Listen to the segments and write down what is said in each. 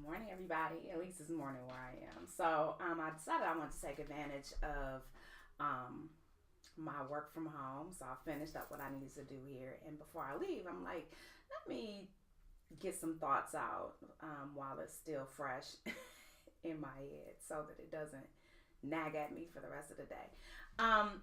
Good morning, everybody. At least it's morning where I am. So I decided I wanted to take advantage of um, my work from home. So I finished up what I needed to do here. And before I leave, I'm like, let me get some thoughts out while it's still fresh in my head so that it doesn't nag at me for the rest of the day.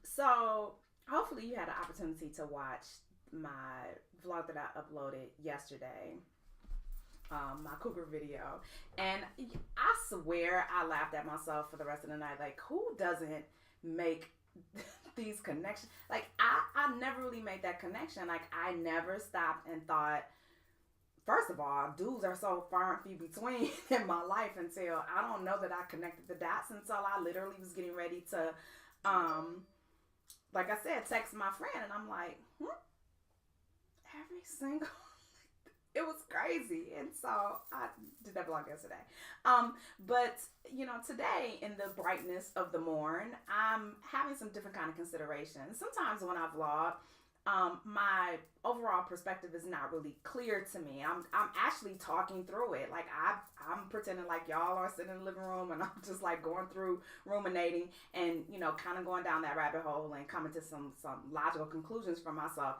So hopefully you had an opportunity to watch my vlog that I uploaded yesterday, my cougar video, and I swear I laughed at myself for the rest of the night. Like, who doesn't make these connections? Like, I never really made that connection. Like, I never stopped and thought, first of all, dudes are so far and few between in my life until I don't know that I connected the dots until I literally was getting ready to, like I said, text my friend, and I'm like, every single it was crazy. And so I did that vlog yesterday. But today in the brightness of the morn, I'm having some different kind of considerations. Sometimes when I vlog, my overall perspective is not really clear to me. I'm actually talking through it. Like I'm pretending like y'all are sitting in the living room, and I'm just like going through, ruminating, and kind of going down that rabbit hole and coming to some logical conclusions for myself.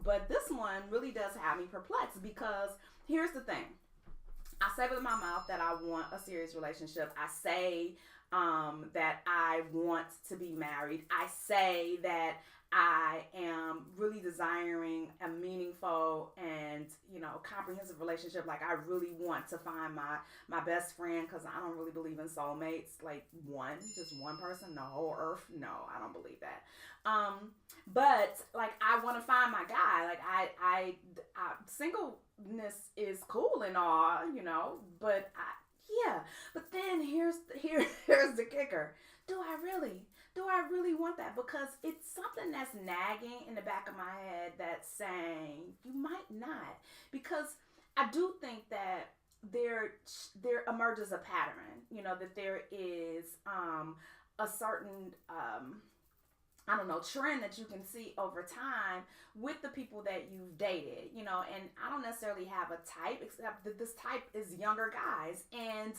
But this one really does have me perplexed, because here's the thing. I say with my mouth that I want a serious relationship. I say that I want to be married. I say that I am really desiring a meaningful and comprehensive relationship. Like, I really want to find my best friend, because I don't really believe in soulmates. Like, just one person, the whole earth. No, I don't believe that. But like, I want to find my guy. Like, I singleness is cool and all, but yeah. But then here's the kicker. Do I really want that? Because it's something that's nagging in the back of my head that's saying you might not. Because I do think that there emerges a pattern, that there is a certain I don't know, trend that you can see over time with the people that you've dated, and I don't necessarily have a type, except that this type is younger guys, and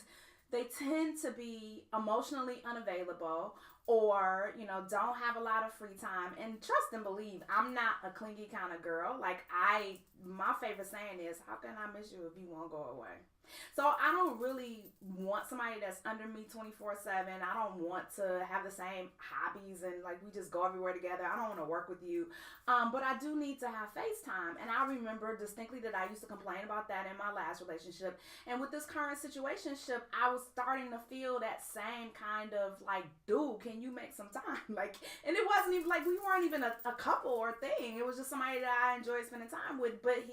they tend to be emotionally unavailable, or don't have a lot of free time. And trust and believe, I'm not a clingy kind of girl. Like, my favorite saying is, how can I miss you if you won't go away? So I don't really want somebody that's under me 24/7. I don't want to have the same hobbies and like we just go everywhere together. I don't want to work with you. But I do need to have FaceTime. And I remember distinctly that I used to complain about that in my last relationship. And with this current situationship, I was starting to feel that same kind of like, dude, can you make some time? Like, and it wasn't even like we weren't even a couple or thing. It was just somebody that I enjoyed spending time with. But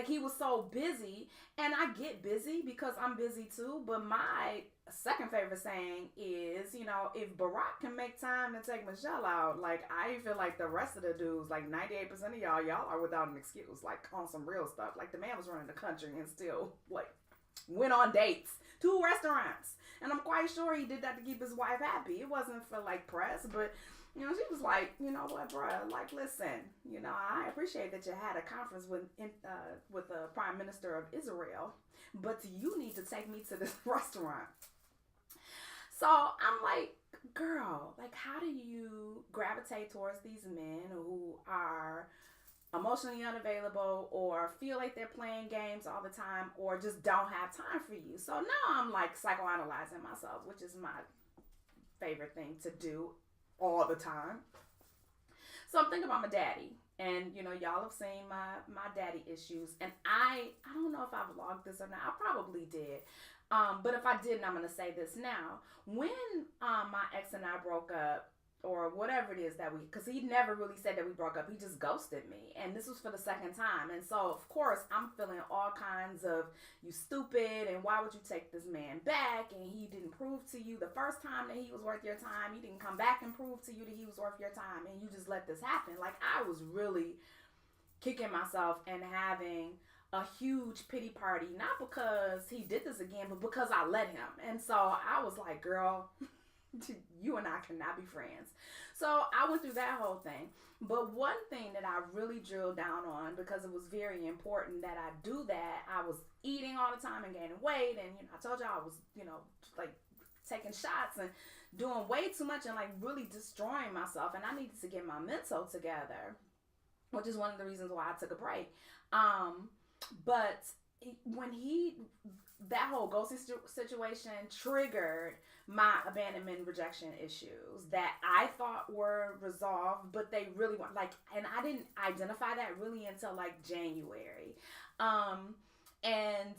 he was so busy, and I get busy because I'm busy too. But my second favorite saying is, if Barack can make time to take Michelle out, like, I feel like the rest of the dudes, like 98% of y'all are without an excuse, like on some real stuff. Like, the man was running the country and still like went on dates, 2 restaurants, and I'm quite sure he did that to keep his wife happy. It wasn't for like press, but she was like, you know what, bruh, like, listen, I appreciate that you had a conference with the Prime Minister of Israel, but you need to take me to this restaurant. So I'm like, girl, like, how do you gravitate towards these men who are emotionally unavailable, or feel like they're playing games all the time, or just don't have time for you? So now I'm like psychoanalyzing myself, which is my favorite thing to do all the time. So I'm thinking about my daddy, and y'all have seen my daddy issues, and I don't know if I vlogged this or not. I probably did, but if I didn't, I'm gonna say this now. When my ex and I broke up, or whatever it is because he never really said that we broke up. He just ghosted me. And this was for the second time. And so, of course, I'm feeling all kinds of, you stupid, and why would you take this man back? And he didn't prove to you the first time that he was worth your time. He didn't come back and prove to you that he was worth your time. And you just let this happen. Like, I was really kicking myself and having a huge pity party. Not because he did this again, but because I let him. And so I was like, girl, You and I cannot be friends. So I went through that whole thing. But one thing that I really drilled down on, because it was very important that I do that, I was eating all the time and gaining weight. And, I told you I was, like taking shots and doing way too much and like really destroying myself. And I needed to get my mental together, which is one of the reasons why I took a break. But when that whole ghosting situation triggered my abandonment rejection issues that I thought were resolved, but they really weren't. Like, and I didn't identify that really until like January. And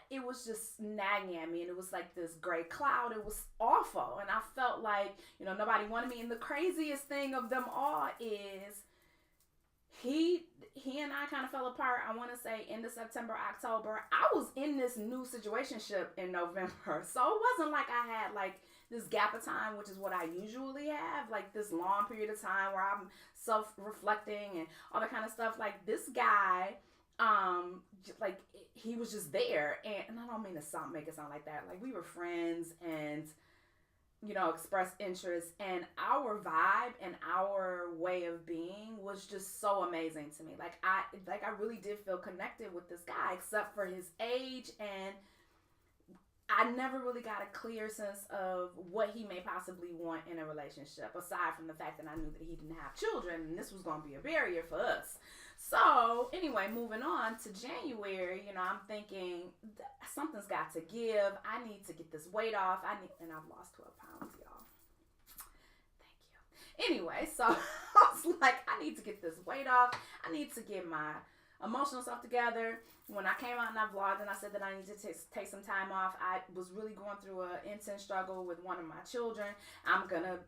it was just nagging at me, and it was like this gray cloud. It was awful, and I felt like, nobody wanted me. And the craziest thing of them all is he and I kind of fell apart, I want to say, end of September, October. I was in this new situationship in November. So it wasn't like I had like this gap of time, which is what I usually have, like this long period of time where I'm self-reflecting and all that kind of stuff. Like this guy, like he was just there. And I don't mean to make it sound like that. Like we were friends and, expressed interest, and our vibe and our way of being was just so amazing to me. Like I really did feel connected with this guy, except for his age, and I never really got a clear sense of what he may possibly want in a relationship, aside from the fact that I knew that he didn't have children, and this was going to be a barrier for us. So anyway, moving on to January, I'm thinking something's got to give. I need to get this weight off. And I've lost 12 pounds, y'all. Thank you. Anyway, so I was like, I need to get this weight off. I need to get my emotional stuff together. When I came out and I vlogged and I said that I needed to take some time off, I was really going through an intense struggle with one of my children. I'm gonna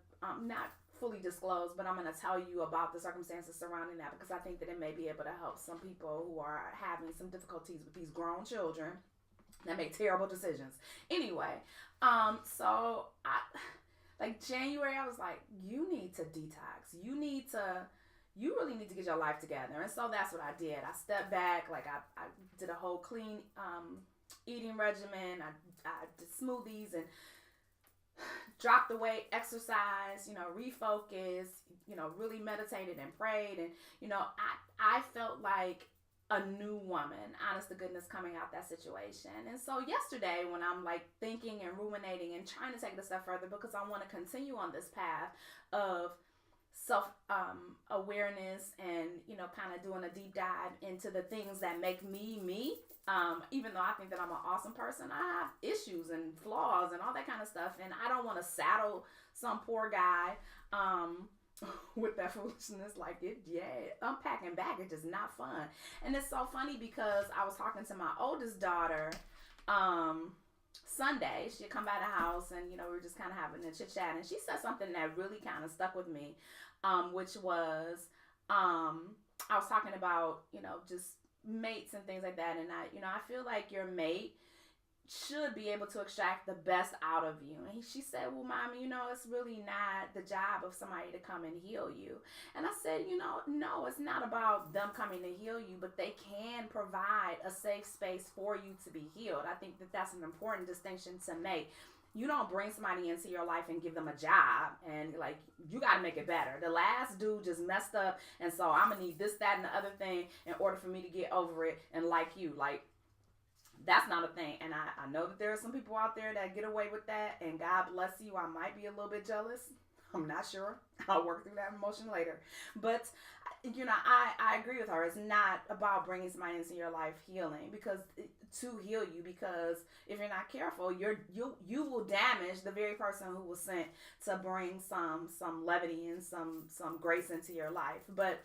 not fully disclose, but I'm going to tell you about the circumstances surrounding that, because I think that it may be able to help some people who are having some difficulties with these grown children that make terrible decisions. Anyway, so like January, I was like, you need to detox. You really need to get your life together. And so that's what I did. I stepped back. Like I did a whole clean eating regimen. I did smoothies and dropped the weight, exercise, refocus, really meditated and prayed. And, I felt like a new woman, honest to goodness, coming out that situation. And so yesterday, when I'm like thinking and ruminating and trying to take it a step further, because I want to continue on this path of self awareness and, kind of doing a deep dive into the things that make me, me. Even though I think that I'm an awesome person, I have issues and flaws and all that kind of stuff. And I don't want to saddle some poor guy with that foolishness. Like unpacking baggage is not fun. And it's so funny because I was talking to my oldest daughter Sunday. She had come by the house and, we were just kind of having a chit chat. And she said something that really kind of stuck with me, which was I was talking about, just mates and things like that, and I feel like your mate should be able to extract the best out of you. And she said, well, Mommy, it's really not the job of somebody to come and heal you. And I said, no, it's not about them coming to heal you, but they can provide a safe space for you to be healed. I think that that's an important distinction to make. You don't bring somebody into your life and give them a job and like, you got to make it better. The last dude just messed up, and so I'm going to need this, that, and the other thing in order for me to get over it and like you. Like, that's not a thing. And I know that there are some people out there that get away with that, and God bless you. I might be a little bit jealous. I'm not sure. I'll work through that emotion later. But, I agree with her. It's not about bringing somebody into your life to heal you, because if you're not careful, you will damage the very person who was sent to bring some levity and some grace into your life. But,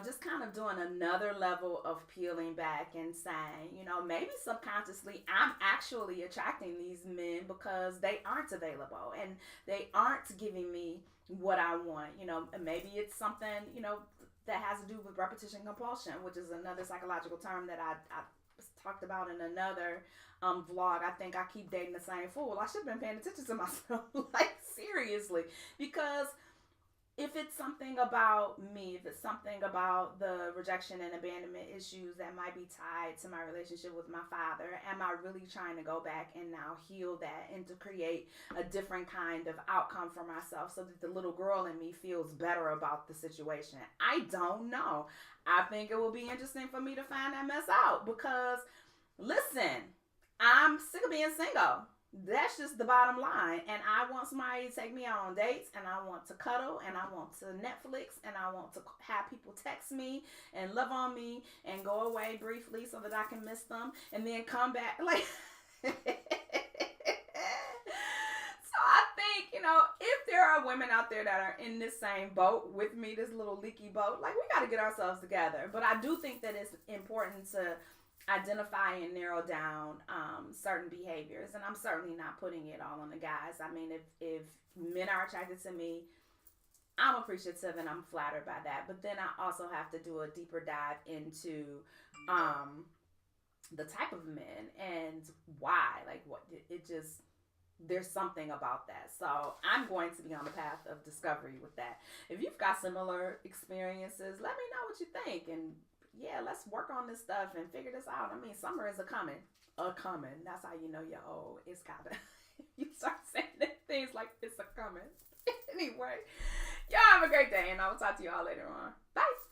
just kind of doing another level of peeling back and saying, maybe subconsciously I'm actually attracting these men because they aren't available and they aren't giving me what I want. Maybe it's something, that has to do with repetition compulsion, which is another psychological term that I talked about in another vlog. I think I keep dating the same fool. I should have been paying attention to myself, like seriously, because if it's something about me, if it's something about the rejection and abandonment issues that might be tied to my relationship with my father, am I really trying to go back and now heal that and to create a different kind of outcome for myself so that the little girl in me feels better about the situation? I don't know. I think it will be interesting for me to find that mess out because, listen, I'm sick of being single. That's just the bottom line. And I want somebody to take me out on dates, and I want to cuddle, and I want to Netflix, and I want to have people text me and love on me and go away briefly so that I can miss them and then come back. Like, so I think, if there are women out there that are in this same boat with me, this little leaky boat, like, we got to get ourselves together. But I do think that it's important to identify and narrow down certain behaviors, and I'm certainly not putting it all on the guys. I mean, if men are attracted to me, I'm appreciative and I'm flattered by that, but then I also have to do a deeper dive into the type of men and why. Like, what it just, there's something about that. So I'm going to be on the path of discovery with that. If you've got similar experiences, let me know what you think, and yeah, let's work on this stuff and figure this out. I mean, summer is a coming. That's how you know you're old. It's coming. You start saying things like it's a coming. Anyway, y'all have a great day, and I will talk to you all later on. Bye.